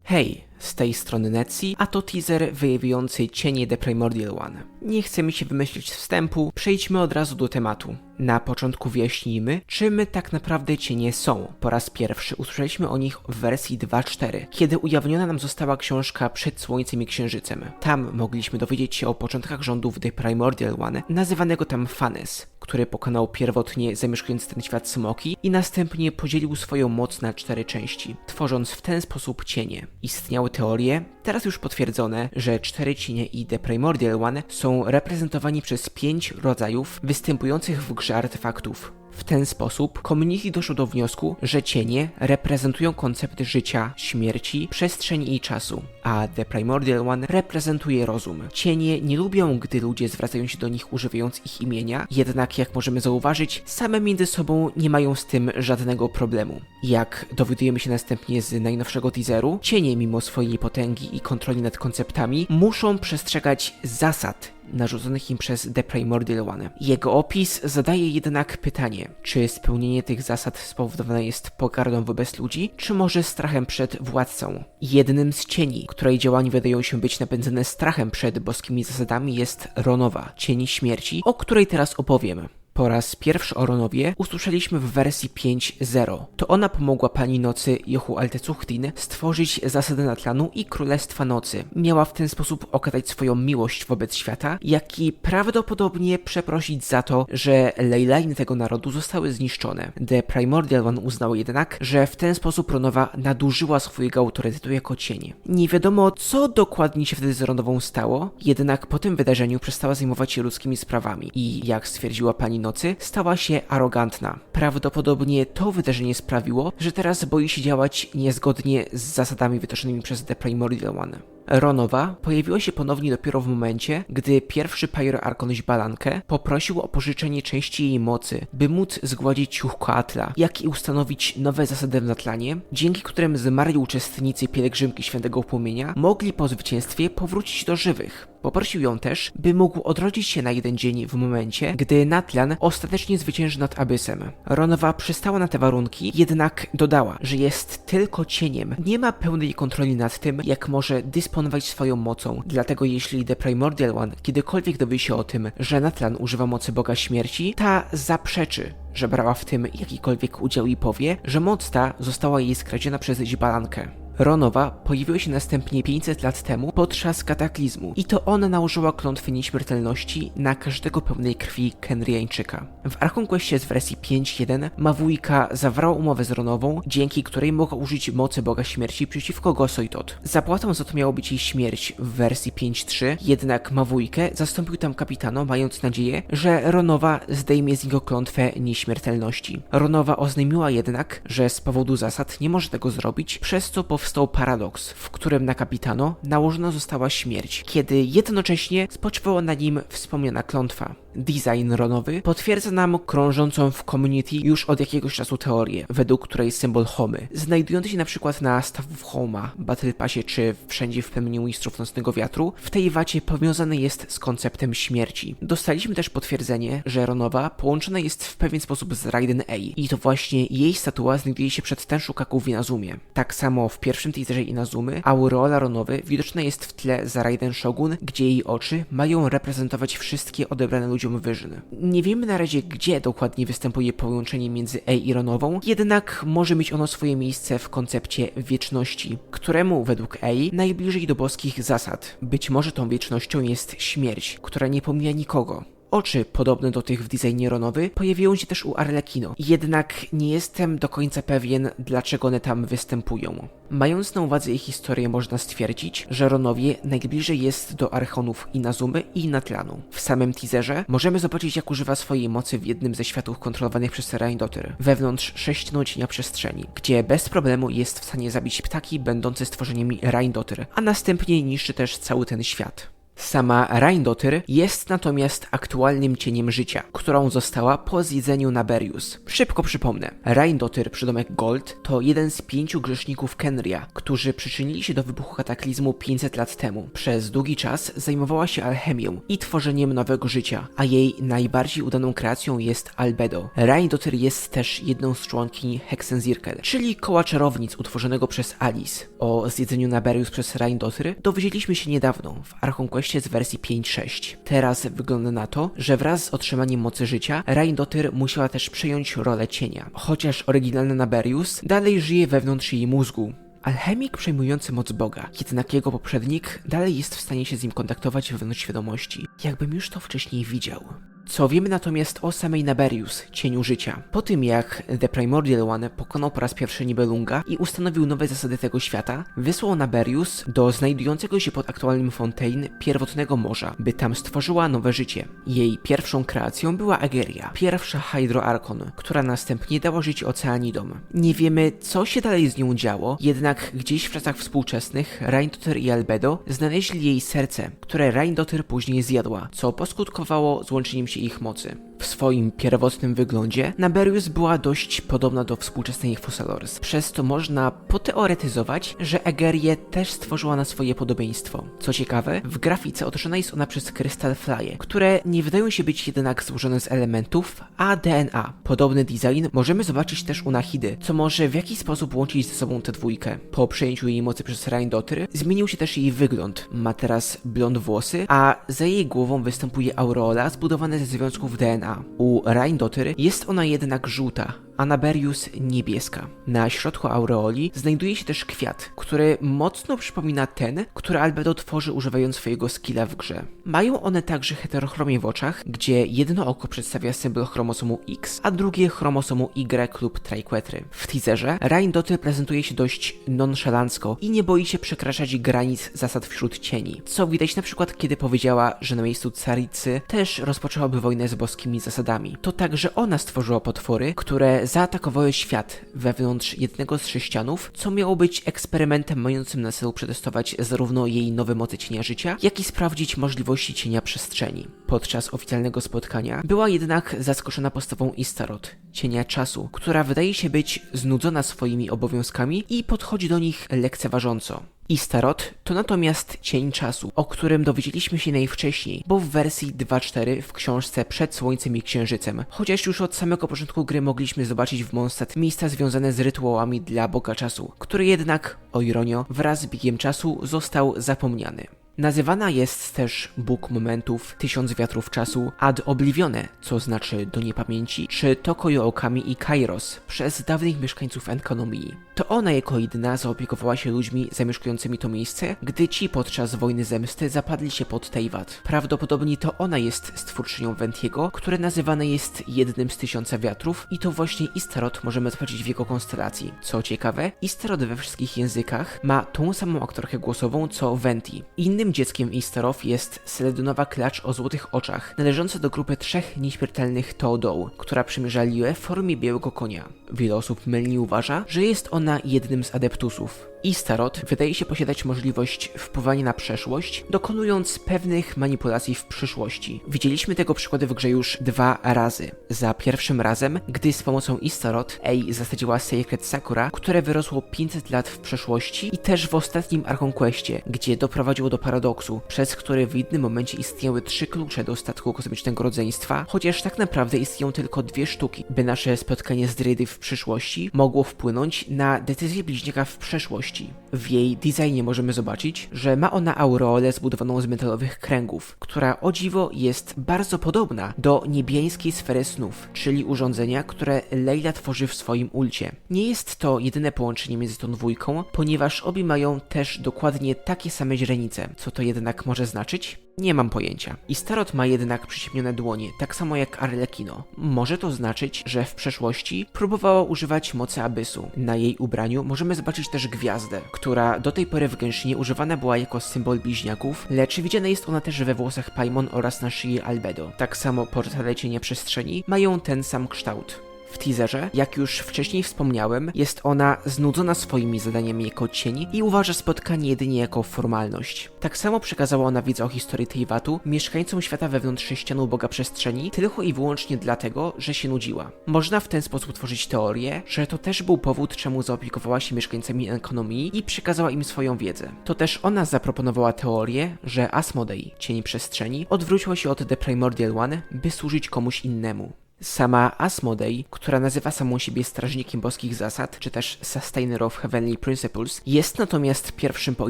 Hej, z tej strony Netsi, a to teaser wyjawiający cienie The Primordial One. Nie chcemy się wymyślić wstępu, przejdźmy od razu do tematu. Na początku wyjaśnijmy, czym tak naprawdę cienie są. Po raz pierwszy usłyszeliśmy o nich w wersji 2.4, kiedy ujawniona nam została książka Przed Słońcem i Księżycem. Tam mogliśmy dowiedzieć się o początkach rządów The Primordial One, nazywanego tam Phanes, który pokonał pierwotnie zamieszkujący ten świat smoki i następnie podzielił swoją moc na 4 części, tworząc w ten sposób cienie. Istniały teorie, teraz już potwierdzone, że 4 cienie i The Primordial One są reprezentowani przez 5 rodzajów występujących w grze artefaktów. W ten sposób community doszło do wniosku, że cienie reprezentują koncepty życia, śmierci, przestrzeni i czasu, a The Primordial One reprezentuje rozum. Cienie nie lubią, gdy ludzie zwracają się do nich używając ich imienia, jednak jak możemy zauważyć, same między sobą nie mają z tym żadnego problemu. Jak dowiadujemy się następnie z najnowszego teaseru, cienie mimo swojej potęgi i kontroli nad konceptami muszą przestrzegać zasad narzuconych im przez The Primordial One. Jego opis zadaje jednak pytanie, czy spełnienie tych zasad spowodowane jest pogardą wobec ludzi, czy może strachem przed władcą. Jednym z cieni, której działania wydają się być napędzane strachem przed boskimi zasadami, jest Ronowa, cień śmierci, o której teraz opowiem. Po raz pierwszy o Ronowie usłyszeliśmy w wersji 5.0. To ona pomogła Pani Nocy Jochu Altecuchtin stworzyć zasady Natlanu i Królestwa Nocy. Miała w ten sposób okazać swoją miłość wobec świata, jak i prawdopodobnie przeprosić za to, że lejliny tego narodu zostały zniszczone. The Primordial One uznał jednak, że w ten sposób Ronowa nadużyła swojego autorytetu jako cień. Nie wiadomo, co dokładnie się wtedy z Ronową stało, jednak po tym wydarzeniu przestała zajmować się ludzkimi sprawami i, jak stwierdziła Pani Nocy, stała się arogantna. Prawdopodobnie to wydarzenie sprawiło, że teraz boi się działać niezgodnie z zasadami wytyczonymi przez The Primordial One. Ronowa pojawiła się ponownie dopiero w momencie, gdy pierwszy Pyro Archon Xbalanque poprosił o pożyczenie części jej mocy, by móc zgładzić Ciuchcoatla, jak i ustanowić nowe zasady w Natlanie, dzięki którym zmarli uczestnicy pielgrzymki Świętego Płomienia mogli po zwycięstwie powrócić do żywych. Poprosił ją też, by mógł odrodzić się na jeden dzień w momencie, gdy Natlan ostatecznie zwycięży nad Abyssem. Ronowa przystała na te warunki, jednak dodała, że jest tylko cieniem, nie ma pełnej kontroli nad tym, jak może dysponować swoją mocą. Dlatego jeśli The Primordial One kiedykolwiek dowie się o tym, że Natlan używa mocy Boga Śmierci, ta zaprzeczy, że brała w tym jakikolwiek udział i powie, że moc ta została jej skradziona przez Xbalanque. Ronowa pojawiła się następnie 500 lat temu podczas kataklizmu i to ona nałożyła klątwę nieśmiertelności na każdego pełnej krwi Kenriańczyka. W Archon Questie z wersji 5.1 Mawuika zawarła umowę z Ronową, dzięki której mogła użyć mocy Boga Śmierci przeciwko Gosoitot. Zapłatą za to miało być jej śmierć w wersji 5.3, jednak Mawuikę zastąpił tam kapitano, mając nadzieję, że Ronowa zdejmie z niego klątwę nieśmiertelności. Ronowa oznajmiła jednak, że z powodu zasad nie może tego zrobić, przez co powstał paradoks, w którym na kapitano nałożona została śmierć, kiedy jednocześnie spoczywała na nim wspomniana klątwa. Design Ronowy potwierdza nam krążącą w community już od jakiegoś czasu teorię, według której symbol Homy, znajdujący się na przykład na stawów Homa, Battle Passie czy wszędzie w plemieniu Mistrów Nocnego Wiatru, w tej wacie powiązany jest z konceptem śmierci. Dostaliśmy też potwierdzenie, że Ronowa połączona jest w pewien sposób z Raiden A i to właśnie jej statua znajduje się przed Tenshukaku w Inazumie. Tak samo w pierwszym teaserze Inazumy aureola Ronowy widoczna jest w tle za Raiden Shogun, gdzie jej oczy mają reprezentować wszystkie odebrane ludziom wyżyny. Nie wiemy na razie, gdzie dokładnie występuje połączenie między A i Ronową, jednak może mieć ono swoje miejsce w koncepcie wieczności, któremu według A najbliżej do boskich zasad. Być może tą wiecznością jest śmierć, która nie pomija nikogo. Oczy, podobne do tych w designie Ronowy, pojawiają się też u Arlecchino, jednak nie jestem do końca pewien, dlaczego one tam występują. Mając na uwadze ich historię, można stwierdzić, że Ronowie najbliżej jest do Archonów Inazumy i Natlanu. W samym teaserze możemy zobaczyć, jak używa swojej mocy w jednym ze światów kontrolowanych przez Raindotter, wewnątrz sześcinocienia przestrzeni, gdzie bez problemu jest w stanie zabić ptaki będące stworzeniami Raindotter, a następnie niszczy też cały ten świat. Sama Rhaendotyr jest natomiast aktualnym cieniem życia, którą została po zjedzeniu Naberius. Szybko przypomnę, Rhaendotyr, przydomek Gold, to jeden z 5 grzeszników Kenria, którzy przyczynili się do wybuchu kataklizmu 500 lat temu. Przez długi czas zajmowała się alchemią i tworzeniem nowego życia, a jej najbardziej udaną kreacją jest albedo. Rhaendotyr jest też jedną z członkiń Hexenzirkel, czyli koła czarownic utworzonego przez Alice. O zjedzeniu Naberius przez Rhaendotyr dowiedzieliśmy się niedawno w Archonquestie z wersji 5.6. Teraz wygląda na to, że wraz z otrzymaniem mocy życia Rhaendotyr musiała też przejąć rolę cienia. Chociaż oryginalny Naberius dalej żyje wewnątrz jej mózgu. Alchemik przejmujący moc Boga, jednak jego poprzednik dalej jest w stanie się z nim kontaktować wewnątrz świadomości, jakbym już to wcześniej widział. Co wiemy natomiast o samej Naberius, cieniu życia? Po tym jak The Primordial One pokonał po raz pierwszy Nibelunga i ustanowił nowe zasady tego świata, wysłał Naberius do znajdującego się pod aktualnym Fontaine pierwotnego morza, by tam stworzyła nowe życie. Jej pierwszą kreacją była Aegeria, pierwsza Hydro-Archon, która następnie dała życie Oceanidom. Nie wiemy, co się dalej z nią działo, jednak gdzieś w czasach współczesnych Rhaendotyr i Albedo znaleźli jej serce, które Rhaendotyr później zjadła, co poskutkowało złączeniem się ich mocy. W swoim pierwotnym wyglądzie Naberius była dość podobna do współczesnej Focalors, przez to można poteoretyzować, że Aegerię też stworzyła na swoje podobieństwo. Co ciekawe, w grafice otoczona jest ona przez Crystal Fly'e, które nie wydają się być jednak złożone z elementów, a DNA. Podobny design możemy zobaczyć też u Nahidy, co może w jakiś sposób łączyć ze sobą tę dwójkę. Po przejęciu jej mocy przez Rhaendotyr zmienił się też jej wygląd. Ma teraz blond włosy, a za jej głową występuje aureola zbudowana ze związków DNA. U Rhaendotyr jest ona jednak żółta, a Naberius niebieska. Na środku aureoli znajduje się też kwiat, który mocno przypomina ten, który Albedo tworzy używając swojego skilla w grze. Mają one także heterochromię w oczach, gdzie jedno oko przedstawia symbol chromosomu X, a drugie chromosomu Y lub triquetry. W teaserze Rhaendotyr prezentuje się dość nonszalancko i nie boi się przekraczać granic zasad wśród cieni, co widać na przykład kiedy powiedziała, że na miejscu Caricy też rozpoczęłaby wojnę z boskimi zasadami. To także ona stworzyła potwory, które zaatakowały świat wewnątrz jednego z sześcianów, co miało być eksperymentem mającym na celu przetestować zarówno jej nowe mocy cienia życia, jak i sprawdzić możliwości cienia przestrzeni. Podczas oficjalnego spotkania była jednak zaskoczona postawą Istaroth, cienia czasu, która wydaje się być znudzona swoimi obowiązkami i podchodzi do nich lekceważąco. Istaroth to natomiast cień czasu, o którym dowiedzieliśmy się najwcześniej, bo w wersji 2.4 w książce Przed Słońcem i Księżycem, chociaż już od samego początku gry mogliśmy zobaczyć w Mondstadt miejsca związane z rytuałami dla Boga Czasu, który jednak, o ironio, wraz z biegiem czasu został zapomniany. Nazywana jest też Bóg Momentów, Tysiąc Wiatrów Czasu, Ad Oblivione, co znaczy do niepamięci, czy Tokoyo Okami i Kairos przez dawnych mieszkańców Enkanomii. To ona jako jedyna zaopiekowała się ludźmi zamieszkującymi to miejsce, gdy ci podczas wojny zemsty zapadli się pod Teyvat. Prawdopodobnie to ona jest stwórczynią Ventiego, które nazywane jest jednym z Tysiąca Wiatrów i to właśnie Istaroth możemy zobaczyć w jego konstelacji. Co ciekawe, Istaroth we wszystkich językach ma tą samą aktorkę głosową co Venti. Innym dzieckiem Istaroth jest Seledonowa klacz o złotych oczach, należąca do grupy 3 nieśmiertelnych Teodoł, która przymierza Liłę w formie białego konia. Wiele osób mylnie uważa, że jest ona jednym z adeptusów. Istaroth wydaje się posiadać możliwość wpływania na przeszłość, dokonując pewnych manipulacji w przyszłości. Widzieliśmy tego przykłady w grze już 2 razy. Za pierwszym razem, gdy z pomocą Istaroth Ei zasadziła Sacred Sakura, które wyrosło 500 lat w przeszłości, i też w ostatnim Archonquestie, gdzie doprowadziło do paradoksu, przez który w jednym momencie istniały 3 klucze do statku kosmicznego rodzeństwa, chociaż tak naprawdę istnieją tylko 2 sztuki, by nasze spotkanie z Drydy w przyszłości mogło wpłynąć na decyzję bliźniaka w przeszłości. W jej designie możemy zobaczyć, że ma ona aureolę zbudowaną z metalowych kręgów, która o dziwo jest bardzo podobna do niebiańskiej sfery snów, czyli urządzenia, które Layla tworzy w swoim ulcie. Nie jest to jedyne połączenie między tą dwójką, ponieważ obie mają też dokładnie takie same źrenice. Co to jednak może znaczyć? Nie mam pojęcia. Istaroth ma jednak przyciemnione dłonie, tak samo jak Arlecchino. Może to znaczyć, że w przeszłości próbowała używać mocy Abyssu. Na jej ubraniu możemy zobaczyć też gwiazdę, która do tej pory w Genshinie używana była jako symbol bliźniaków, lecz widziana jest ona też we włosach Paimon oraz na szyi Albedo. Tak samo portale cienia przestrzeni mają ten sam kształt. W teaserze, jak już wcześniej wspomniałem, jest ona znudzona swoimi zadaniami jako cień i uważa spotkanie jedynie jako formalność. Tak samo przekazała ona wiedzę o historii Teyvatu mieszkańcom świata wewnątrz sześcianu Boga Przestrzeni tylko i wyłącznie dlatego, że się nudziła. Można w ten sposób tworzyć teorię, że to też był powód, czemu zaopiekowała się mieszkańcami Ekonomii i przekazała im swoją wiedzę. To też ona zaproponowała teorię, że Asmodei, cień przestrzeni, odwróciła się od The Primordial One, by służyć komuś innemu. Sama Asmodei, która nazywa samą siebie strażnikiem boskich zasad, czy też Sustainer of Heavenly Principles, jest natomiast pierwszym po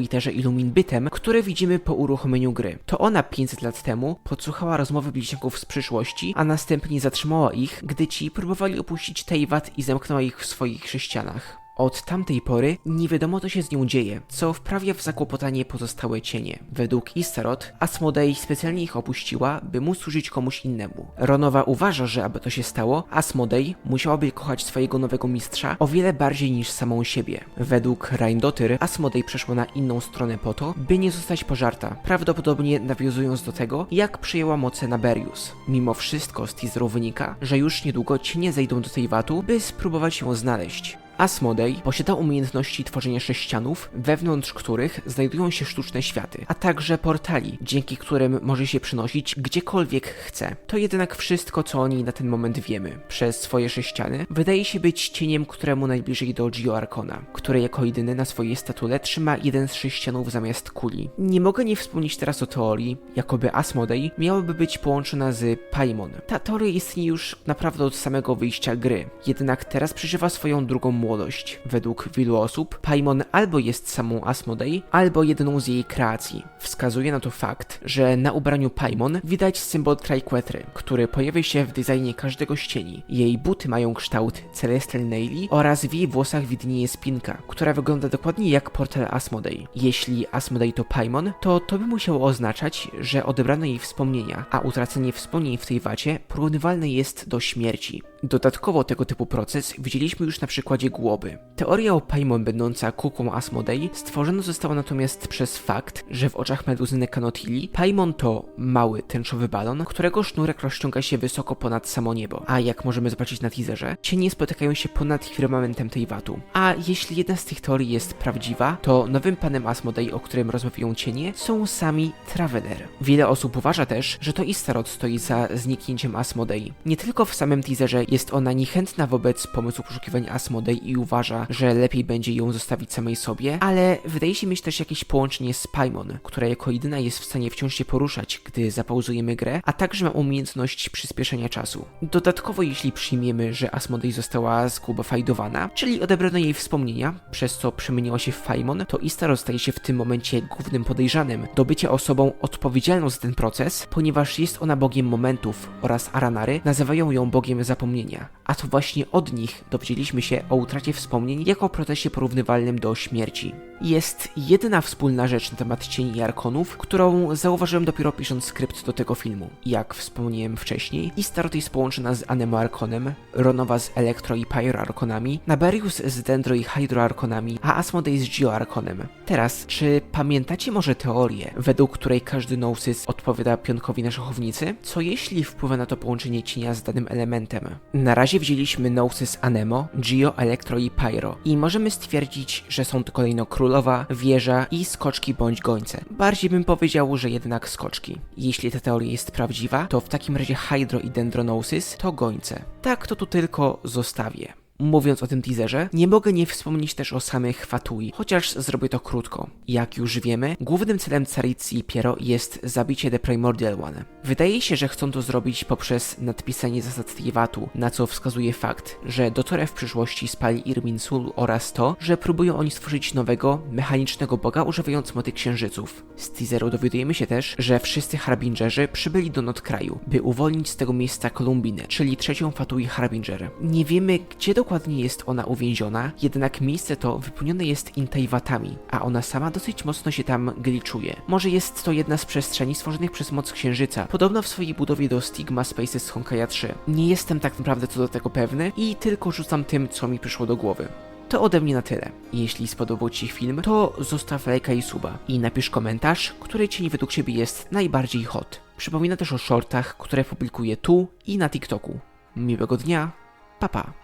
Iterze Illumin bytem, który widzimy po uruchomieniu gry. To ona 500 lat temu podsłuchała rozmowy bliźniaków z przyszłości, a następnie zatrzymała ich, gdy ci próbowali opuścić Teyvat i zamknęła ich w swoich sześcianach. Od tamtej pory nie wiadomo, co się z nią dzieje, co wprawia w zakłopotanie pozostałe cienie. Według Istarot, Asmodei specjalnie ich opuściła, by móc służyć komuś innemu. Ronowa uważa, że aby to się stało, Asmodei musiałaby kochać swojego nowego mistrza o wiele bardziej niż samą siebie. Według Reindotyr, Asmodei przeszła na inną stronę po to, by nie zostać pożarta, prawdopodobnie nawiązując do tego, jak przejęła moce Naberius. Mimo wszystko z teaseru wynika, że już niedługo cienie zejdą do Teyvatu, by spróbować ją znaleźć. Asmodei posiada umiejętności tworzenia sześcianów, wewnątrz których znajdują się sztuczne światy, a także portali, dzięki którym może się przenosić gdziekolwiek chce. To jednak wszystko, co o niej na ten moment wiemy. Przez swoje sześciany wydaje się być cieniem, któremu najbliżej do Gio Arkona, który jako jedyny na swojej statule trzyma jeden z sześcianów zamiast kuli. Nie mogę nie wspomnieć teraz o teorii, jakoby Asmodei miałaby być połączona z Paimon. Ta teoria istnieje już naprawdę od samego wyjścia gry, jednak teraz przeżywa swoją drugą młodość. Według wielu osób Paimon albo jest samą Asmodei, albo jedną z jej kreacji. Wskazuje na to fakt, że na ubraniu Paimon widać symbol Triquetry, który pojawia się w designie każdego z cieni. Jej buty mają kształt Celestial Naili oraz w jej włosach widnieje spinka, która wygląda dokładnie jak portal Asmodei. Jeśli Asmodei to Paimon, to by musiało oznaczać, że odebrano jej wspomnienia, a utracenie wspomnień w Teyvacie porównywalne jest do śmierci. Dodatkowo tego typu proces widzieliśmy już na przykładzie Głoby. Teoria o Paimon będąca kukłą Asmodei stworzona została natomiast przez fakt, że w oczach meduzy Nekanotili Paimon to mały, tęczowy balon, którego sznurek rozciąga się wysoko ponad samo niebo. A jak możemy zobaczyć na teaserze, cienie spotykają się ponad firmamentem Teyvatu. A jeśli jedna z tych teorii jest prawdziwa, to nowym panem Asmodei, o którym rozmawiają cienie, są sami Traveler. Wiele osób uważa też, że to Istarot stoi za zniknięciem Asmodei. Nie tylko w samym teaserze jest ona niechętna wobec pomysłu poszukiwania Asmodei i uważa, że lepiej będzie ją zostawić samej sobie, ale wydaje się mieć też jakieś połączenie z Paimon, która jako jedyna jest w stanie wciąż się poruszać, gdy zapauzujemy grę, a także ma umiejętność przyspieszenia czasu. Dodatkowo, jeśli przyjmiemy, że Asmodei została zgłobafajdowana, czyli odebrano jej wspomnienia, przez co przemieniła się w Paimon, to Istarot staje się w tym momencie głównym podejrzanym do bycia osobą odpowiedzialną za ten proces, ponieważ jest ona bogiem momentów oraz Aranary nazywają ją bogiem zapomnienia. A to właśnie od nich dowiedzieliśmy się o utracie wspomnień jako procesie porównywalnym do śmierci. Jest jedyna wspólna rzecz na temat cieni i arkonów, którą zauważyłem dopiero pisząc skrypt do tego filmu. Jak wspomniałem wcześniej, Istarot jest połączona z Anemo Arkonem, Ronowa z Elektro i Pyro Arkonami, Naberius z Dendro i Hydro Arkonami, a Asmodei z Gio Arkonem. Teraz, czy pamiętacie może teorię, według której każdy Gnosis odpowiada pionkowi na szachownicy? Co jeśli wpływa na to połączenie cienia z danym elementem? Na razie wzięliśmy Gnosis Anemo, Gio, Elektro i Pyro i możemy stwierdzić, że są to kolejno królowa, wieża i skoczki bądź gońce. Bardziej bym powiedział, że jednak skoczki. Jeśli ta teoria jest prawdziwa, to w takim razie Hydro i Dendronosis to gońce. Tak to tu tylko zostawię. Mówiąc o tym teaserze, nie mogę nie wspomnieć też o samych Fatui, chociaż zrobię to krótko. Jak już wiemy, głównym celem Caritzi i Piero jest zabicie The Primordial One. Wydaje się, że chcą to zrobić poprzez nadpisanie zasad Teyvatu, na co wskazuje fakt, że Dotore w przyszłości spali Irminsul oraz to, że próbują oni stworzyć nowego, mechanicznego boga używając moty księżyców. Z teaseru dowiadujemy się też, że wszyscy Harbingerzy przybyli do Notkraju, by uwolnić z tego miejsca Kolumbinę, czyli trzecią Fatui Harbinger. Nie wiemy, gdzie dokładnie jest ona uwięziona, jednak miejsce to wypełnione jest intejwatami, a ona sama dosyć mocno się tam glitchuje. Może jest to jedna z przestrzeni stworzonych przez moc księżyca, podobno w swojej budowie do Stigma Spaces z Honkaja 3. Nie jestem tak naprawdę co do tego pewny i tylko rzucam tym, co mi przyszło do głowy. To ode mnie na tyle. Jeśli spodobał Ci się film, to zostaw lajka i suba i napisz komentarz, który cień według Ciebie jest najbardziej hot. Przypomina też o shortach, które publikuję tu i na TikToku. Miłego dnia, pa! Pa pa!